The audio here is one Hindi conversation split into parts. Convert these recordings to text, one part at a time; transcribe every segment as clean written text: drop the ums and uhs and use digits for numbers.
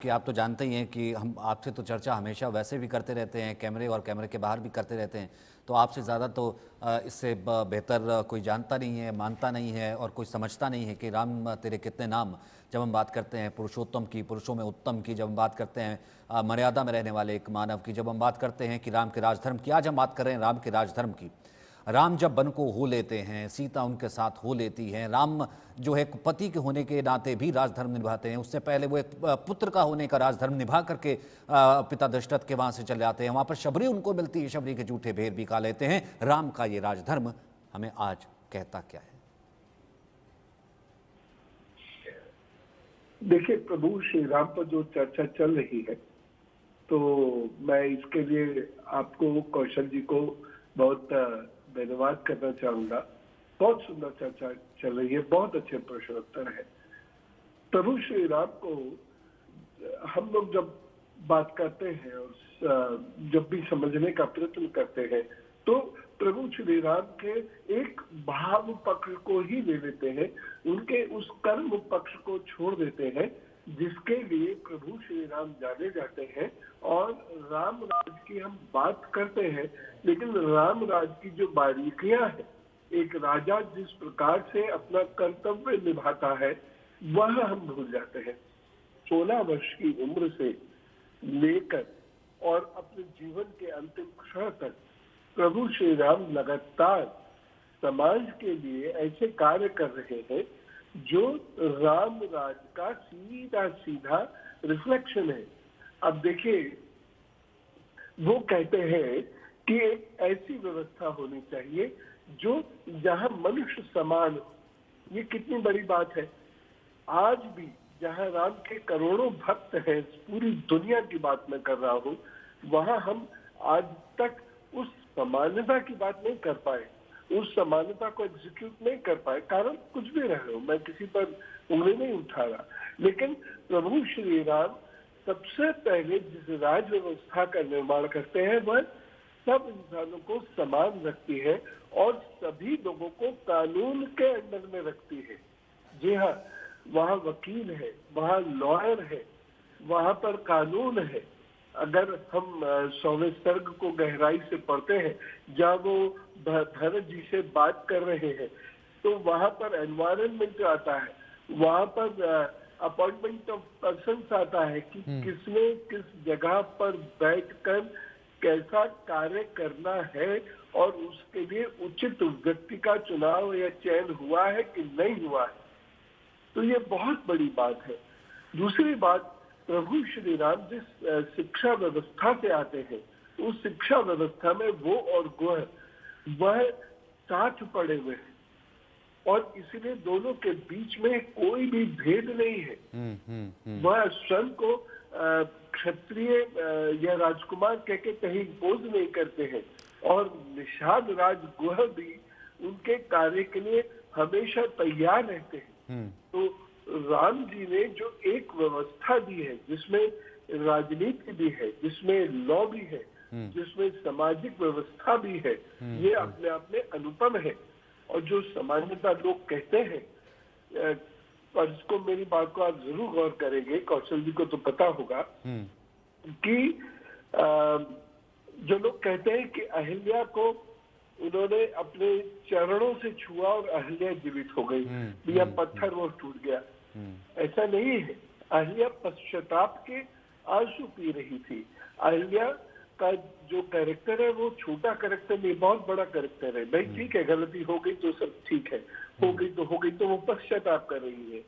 कि आप तो जानते ही हैं कि हम आपसे तो चर्चा हमेशा वैसे भी करते रहते हैं, कैमरे और कैमरे के बाहर भी करते रहते हैं। तो आपसे ज़्यादा तो इससे बेहतर कोई जानता नहीं है, मानता नहीं है और कोई समझता नहीं है कि राम तेरे कितने नाम। जब हम बात करते हैं पुरुषोत्तम की, पुरुषों में उत्तम की, जब हम बात करते हैं मर्यादा में रहने वाले एक मानव की, जब हम बात करते हैं कि राम के राजधर्म की, आज हम बात कर रहे हैं राम के राजधर्म की। राम जब वन को हो लेते हैं, सीता उनके साथ हो लेती हैं, राम जो है पति के होने के नाते भी राजधर्म निभाते हैं। उससे पहले वो एक पुत्र का होने का राजधर्म निभा करके पिता दशरथ के वहाँ से चले जाते हैं। वहाँ पर शबरी उनको मिलती है, शबरी के झूठे भेद भी खा लेते हैं। राम का ये राजधर्म हमें आज कहता क्या है? देखिए, प्रभु श्री राम पर जो चर्चा चल रही है, तो मैं इसके लिए आपको, कौशल जी को बहुत धन्यवाद करना चाहूंगा। बहुत सुंदर चर्चा चल रही है, बहुत अच्छे प्रश्नोत्तर है। प्रभु श्री राम को हम लोग जब बात करते हैं और जब भी समझने का प्रयत्न करते हैं, तो प्रभु श्री राम के एक भाव पक्ष को ही ले लेते हैं, उनके उस कर्म पक्ष को छोड़ देते हैं जिसके लिए प्रभु श्री राम जाने जाते हैं। और राम राज की हम बात करते हैं, लेकिन राम राज की जो बारीकियां हैं, एक राजा जिस प्रकार से अपना कर्तव्य निभाता है, वह हम भूल जाते हैं। 16 वर्ष की उम्र से लेकर और अपने जीवन के अंतिम क्षण तक प्रभु श्री राम लगातार समाज के लिए ऐसे कार्य कर रहे हैं जो राम राज का सीधा सीधा रिफ्लेक्शन है। अब देखिए, वो कहते हैं कि एक ऐसी व्यवस्था होनी चाहिए जो जहां मनुष्य समान हो। ये कितनी बड़ी बात है। आज भी जहां राम के करोड़ों भक्त हैं, पूरी दुनिया की बात मैं कर रहा हूं, वहां हम आज तक उस समानता की बात नहीं कर पाए, उस समानता को एग्जीक्यूट नहीं कर पाए। कारण कुछ भी रहे हो, मैं किसी पर उंगली नहीं उठा रहा, लेकिन प्रभु श्री राम सबसे पहले जिस राज व्यवस्था का निर्माण करते हैं, वह सब इंसानों को समान रखती है और सभी लोगों को कानून के अंडर में रखती है। जी हाँ, वहाँ वकील है, वहाँ लॉयर है, वहाँ पर कानून है। अगर हम 100वें सर्ग को गहराई से पढ़ते हैं, जब वो भरत जी से बात कर रहे हैं, तो वहाँ पर एनवायरनमेंट आता है, वहाँ पर अपॉइंटमेंट ऑफ पर्सन आता है कि किसने किस जगह पर बैठकर कैसा कार्य करना है और उसके लिए उचित व्यक्ति का चुनाव या चयन हुआ है कि नहीं हुआ है। तो ये बहुत बड़ी बात है। दूसरी बात, प्रभु श्री राम जिस शिक्षा व्यवस्था से आते हैं, उस शिक्षा व्यवस्था में वो और वह साथ पड़े हुए हैं और इसलिए दोनों के बीच में कोई भी भेद नहीं है। वह स्वयं को क्षत्रिय या राजकुमार कह के कहीं इम्पोज नहीं करते हैं और निषाद राज गुह भी उनके कार्य के लिए हमेशा तैयार रहते हैं। तो राम जी ने जो एक व्यवस्था दी है, जिसमें राजनीति भी है, जिसमें लॉ भी है, जिसमें सामाजिक व्यवस्था भी है, ये अपने आप में अनुपम है। और जो सामान्यता लोग कहते हैं, और इसको, मेरी बात को आप जरूर गौर करेंगे, कौशल जी को तो पता होगा कि जो लोग कहते हैं कि अहिल्या को उन्होंने अपने चरणों से छुआ और अहिल्या जीवित हो गई या पत्थर वो टूट गया, ऐसा नहीं है। अहिल्या पश्चाताप के आंसू पी रही थी। अहिल्या का जो कैरेक्टर है वो छोटा कैरेक्टर नहीं, बहुत बड़ा कैरेक्टर है। भाई ठीक है, गलती हो गई तो सब ठीक है, हो गई तो वो पश्चाताप कर रही है।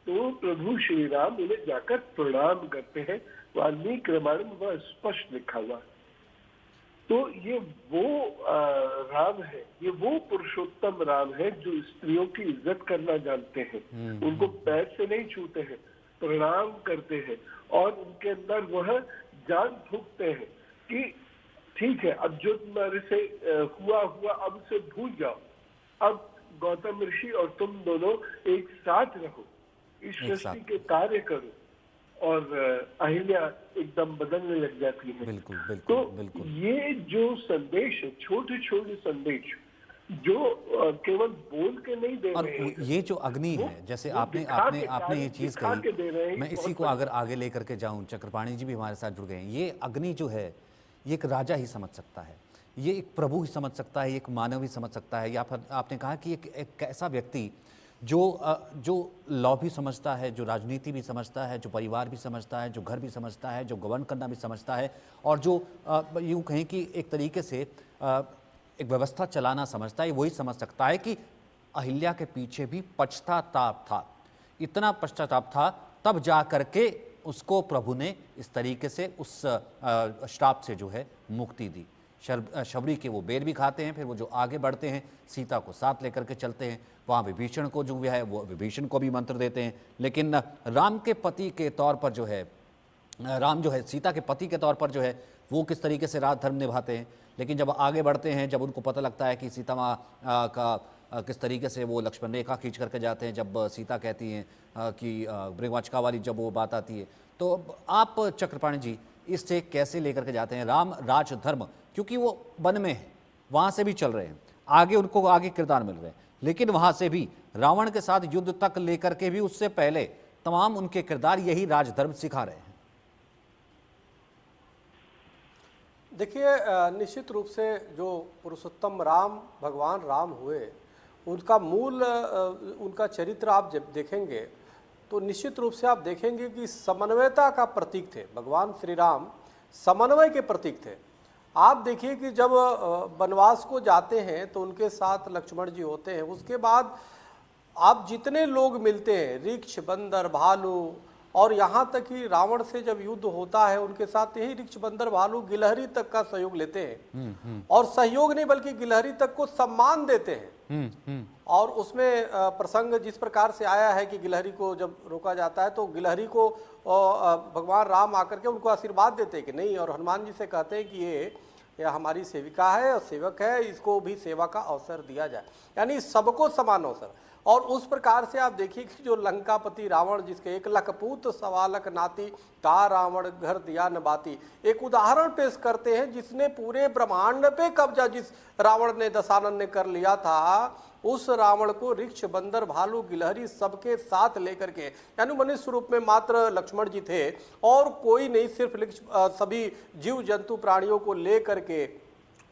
तो प्रभु श्री राम उन्हें जाकर प्रणाम करते हैं। वाल्मीकि रामायण में वह स्पष्ट लिखा हुआ। तो ये वो राम है, ये वो पुरुषोत्तम राम है जो स्त्रियों की इज्जत करना जानते हैं, उनको पैर से नहीं छूते हैं, प्रणाम करते हैं और उनके अंदर वह जान फूंकते हैं कि ठीक है, अब जो तुम्हारे से हुआ अब उसे भूल जाओ, अब गौतम ऋषि और तुम दोनों एक साथ रहो, इस सृष्टि के कार्य करो। और अहिल्या एकदम बदलने लग जाती है। बिल्कुल, बिल्कुल, तो बिल्कुल। ये जो संदेश है, छोटे छोटे संदेश, जो केवल बोल के नहीं दे और रहे हैं, ये जो अग्नि वो है, जैसे वो आपने दिखा आपने के आपने ये चीज़ दिखा के दे रहे कही, हैं मैं कि इसी बहुत को बड़ी। अगर आगे लेकर के जाऊं, चक्रपाणी जी भी हमारे साथ जुड़ गए हैं। ये अग्नि जो है, ये एक राजा ही समझ सकता है, ये एक प्रभु ही समझ सकता है, एक मानव ही समझ सकता है। या फिर आपने कहा कि एक ऐसा व्यक्ति जो लॉ भी समझता है, जो राजनीति भी समझता है, जो परिवार भी समझता है, जो घर भी समझता है, जो गवर्न करना भी समझता है, और जो यूँ कहें कि एक तरीके से एक व्यवस्था चलाना समझता है, वही समझ सकता है कि अहिल्या के पीछे भी पश्चाताप था। इतना पश्चाताप था, तब जा करके उसको प्रभु ने इस तरीके से उस श्राप से जो है मुक्ति दी। शबरी के वो बेर भी खाते हैं, फिर वो जो आगे बढ़ते हैं, सीता को साथ लेकर के चलते हैं। वहाँ विभीषण को जो है वो विभीषण को भी मंत्र देते हैं। लेकिन राम के पति के तौर पर जो है, राम जो है सीता के पति के तौर पर जो है वो किस तरीके से राज धर्म निभाते हैं। लेकिन जब आगे बढ़ते हैं, जब उनको पता लगता है कि सीता माँ का किस तरीके से वो लक्ष्मण रेखा खींच करके जाते हैं, जब सीता कहती हैं कि ब्रह्मवाचिका वाली जब वो बात आती है, तो आप चक्रपाणी जी इससे कैसे लेकर के जाते हैं राम राज धर्म? क्योंकि वो वन में है, वहाँ से भी चल रहे हैं, आगे उनको आगे किरदार मिल रहे हैं, लेकिन वहाँ से भी रावण के साथ युद्ध तक लेकर के भी उससे पहले तमाम उनके किरदार यही राजधर्म सिखा रहे हैं। देखिए, निश्चित रूप से जो पुरुषोत्तम राम भगवान राम हुए, उनका मूल उनका चरित्र आप जब देखेंगे तो निश्चित रूप से आप देखेंगे कि समन्वयता का प्रतीक थे। भगवान श्री राम समन्वय के प्रतीक थे। आप देखिए कि जब वनवास को जाते हैं तो उनके साथ लक्ष्मण जी होते हैं। उसके बाद आप जितने लोग मिलते हैं, ऋक्ष, बंदर, भालू, और यहाँ तक कि रावण से जब युद्ध होता है उनके साथ यही ऋक्ष, बंदर, भालू गिलहरी तक का सहयोग लेते हैं। और सहयोग नहीं बल्कि गिलहरी तक को सम्मान देते हैं। और उसमें प्रसंग जिस प्रकार से आया है कि गिलहरी को जब रोका जाता है तो गिलहरी को भगवान राम आकर के उनको आशीर्वाद देते हैं कि नहीं, और हनुमान जी से कहते हैं कि ये हमारी सेविका है और सेवक है, इसको भी सेवा का अवसर दिया जाए, यानी सबको समान अवसर। और उस प्रकार से आप देखिए कि जो लंकापति रावण, जिसके एक लखपूत सवालक नाती, का रावण घर दिया न बाती, एक उदाहरण पेश करते हैं जिसने पूरे ब्रह्मांड पे कब्जा जिस रावण ने, दशानन ने कर लिया था, उस रावण को ऋक्ष, बंदर, भालू, गिलहरी सबके साथ लेकर के, यानी मनुष्य रूप में मात्र लक्ष्मण जी थे और कोई नहीं, सिर्फ सभी जीव जंतु प्राणियों को लेकर के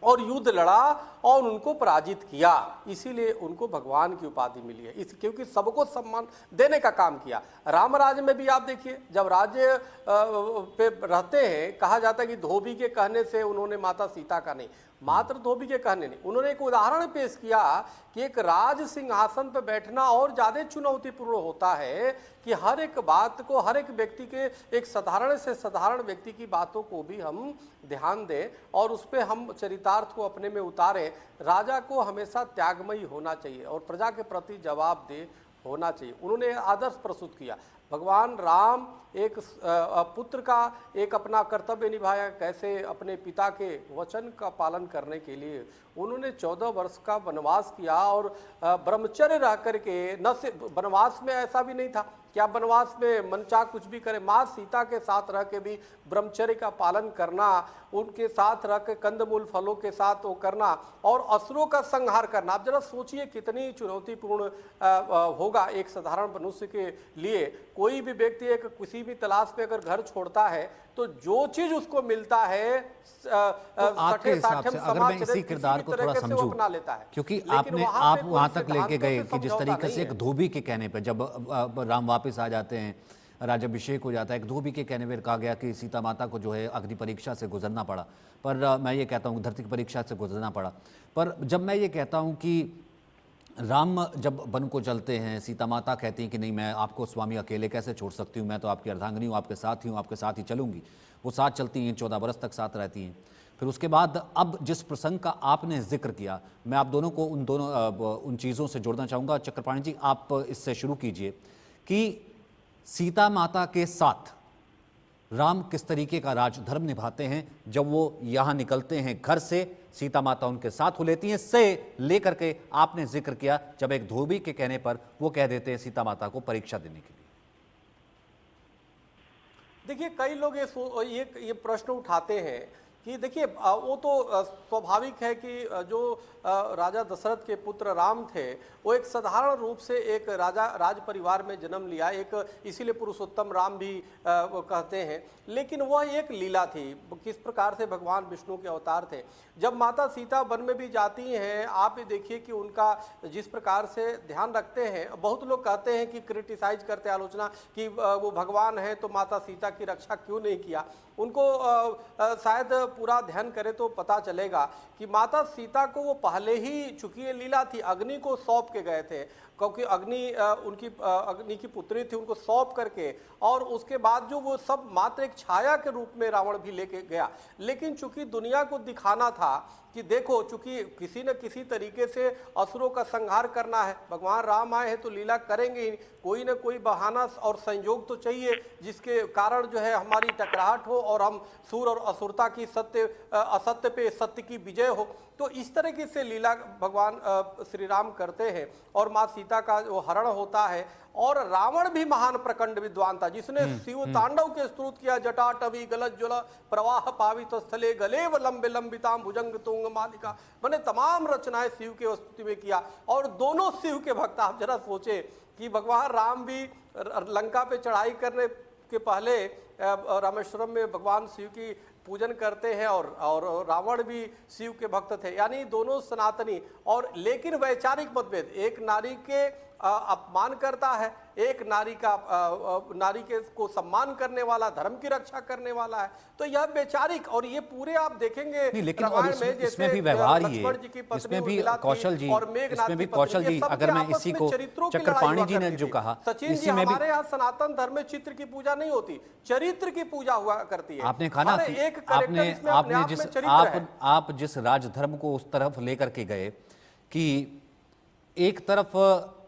और युद्ध लड़ा और उनको पराजित किया। इसीलिए उनको भगवान की उपाधि मिली है, क्योंकि सबको सम्मान देने का काम किया। रामराज में भी आप देखिए, जब राज्य पे रहते हैं, कहा जाता है कि धोबी के कहने से उन्होंने माता सीता का नहीं, मात्र धोबी के कहने नहीं, उन्होंने एक उदाहरण पेश किया कि एक राज सिंहासन पर बैठना और ज्यादा चुनौतीपूर्ण होता है कि हर एक बात को, हर एक व्यक्ति के, एक साधारण से साधारण व्यक्ति की बातों को भी हम ध्यान दें और उस पर हम चरितार्थ को अपने में उतारें। राजा को हमेशा त्यागमयी होना चाहिए और प्रजा के प्रति जवाबदेह होना चाहिए। उन्होंने आदर्श प्रस्तुत किया। भगवान राम एक पुत्र का एक अपना कर्तव्य निभाया, कैसे अपने पिता के वचन का पालन करने के लिए उन्होंने 14 वर्ष का वनवास किया और ब्रह्मचर्य रह करके, न से वनवास में ऐसा भी नहीं था कि आप वनवास में मनचाह कुछ भी करें, माँ सीता के साथ रह के भी ब्रह्मचर्य का पालन करना, उनके साथ रह के कंदमूल फलों के साथ वो करना और असुरों का संहार करना। आप जरा सोचिए कितनी चुनौतीपूर्ण होगा एक साधारण मनुष्य के लिए। कोई भी व्यक्ति एक किसी भी तलाश में अगर घर छोड़ता है तो जो चीज उसको मिलता है तो आपके हिसाब से अगर मैं इसी किरदार को थोड़ा समझूं, क्योंकि आप वहां तक लेके गए कि जिस तरीके से एक धोबी के कहने पर जब राम वापस आ जाते हैं, राज्याभिषेक हो जाता है, एक धोबी के कहने पर कहा गया कि सीता माता को जो है अग्नि परीक्षा से गुजरना पड़ा, पर मैं ये कहता हूँ धरती की परीक्षा से गुजरना पड़ा। पर जब मैं ये कहता हूँ कि राम जब वन को चलते हैं, सीता माता कहती हैं कि नहीं, मैं आपको स्वामी अकेले कैसे छोड़ सकती हूँ, मैं तो आपकी अर्धांगिनी हूँ, आपके साथ ही हूँ, आपके साथ ही चलूँगी। वो साथ चलती हैं, 14 बरस तक साथ रहती हैं। फिर उसके बाद अब जिस प्रसंग का आपने जिक्र किया, मैं आप दोनों को उन चीज़ों से जोड़ना चाहूँगा। चक्रपाणी जी, आप इससे शुरू कीजिए कि सीता माता के साथ राम किस तरीके का राजधर्म निभाते हैं। जब वो यहाँ निकलते हैं घर से, सीता माता उनके साथ हो लेती हैं, से लेकर के आपने जिक्र किया जब एक धोबी के कहने पर वो कह देते हैं सीता माता को परीक्षा देने के लिए। देखिए, कई लोग ये प्रश्न उठाते हैं कि देखिए वो तो स्वाभाविक है कि जो राजा दशरथ के पुत्र राम थे वो एक साधारण रूप से एक राज परिवार में जन्म लिया, एक इसीलिए पुरुषोत्तम राम भी वो कहते हैं। लेकिन वह एक लीला थी, किस प्रकार से भगवान विष्णु के अवतार थे। जब माता सीता वन में भी जाती हैं, आप ये देखिए कि उनका जिस प्रकार से ध्यान रखते हैं। बहुत लोग कहते हैं कि क्रिटिसाइज करते हैं, आलोचना कि वो भगवान है तो माता सीता की रक्षा क्यों नहीं किया। उनको शायद पूरा ध्यान करें तो पता चलेगा कि माता सीता को वो पहले ही, चूंकि ये लीला थी, अग्नि को सौंप के गए थे, क्योंकि अग्नि की पुत्री थी, उनको सौंप करके, और उसके बाद जो वो सब मात्र एक छाया के रूप में रावण भी लेके गया। लेकिन चूंकि दुनिया को दिखाना था कि देखो, चूंकि किसी न किसी तरीके से असुरों का संहार करना है, भगवान राम आए हैं तो लीला करेंगे ही, कोई न कोई बहाना और संयोग तो चाहिए जिसके कारण जो है हमारी टकराहट हो और हम सूर और असुरता की असत्य पे सत्य की विजय हो। तो इस तरीके से लीला भगवान श्री राम करते हैं और माँ सीता का जो हरण होता है। और रावण भी महान प्रकंड विद्वान था, जिसने शिव तांडव के स्तुत किया, जटाटवी गलज्ज्वल प्रवाह पावित स्थले गलेव लंबे लंबिताम भुजंग तुंग मालिका, मैंने तमाम रचनाएं शिव के स्तुति में किया। और दोनों शिव के भक्त, आप जरा सोचे कि भगवान राम भी लंका पे चढ़ाई करने के पहले रामेश्वरम में भगवान शिव की पूजन करते हैं, और रावण भी शिव के भक्त थे। यानी दोनों सनातनी, और लेकिन वैचारिक मतभेद, एक नारी के अपमान करता है, एक नारी के को सम्मान करने वाला, धर्म की रक्षा करने वाला है। तो यह वैचारिक, और ये पूरे आप देखेंगे लेकिन और इसमें भी व्यवहार ही है, इसमें भी कौशल जी, इसमें भी कौशल जी, अगर मैं इसी को चक्रपाणी जी ने जो कहा, सचिन जी, हमारे यहाँ सनातन धर्म में चित्र की पूजा नहीं होती, चरित्र की पूजा हुआ करती है। आपने कहा ना कि आप जिस राजधर्म को उस तरफ लेकर के गए कि एक तरफ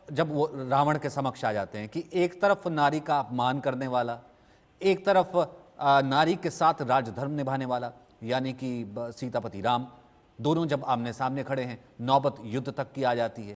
जब वो रावण के समक्ष आ जाते हैं कि एक तरफ नारी का अपमान करने वाला, एक तरफ नारी के साथ राजधर्म निभाने वाला, यानी कि सीतापति राम, दोनों जब आमने सामने खड़े हैं, नौबत युद्ध तक की आ जाती है।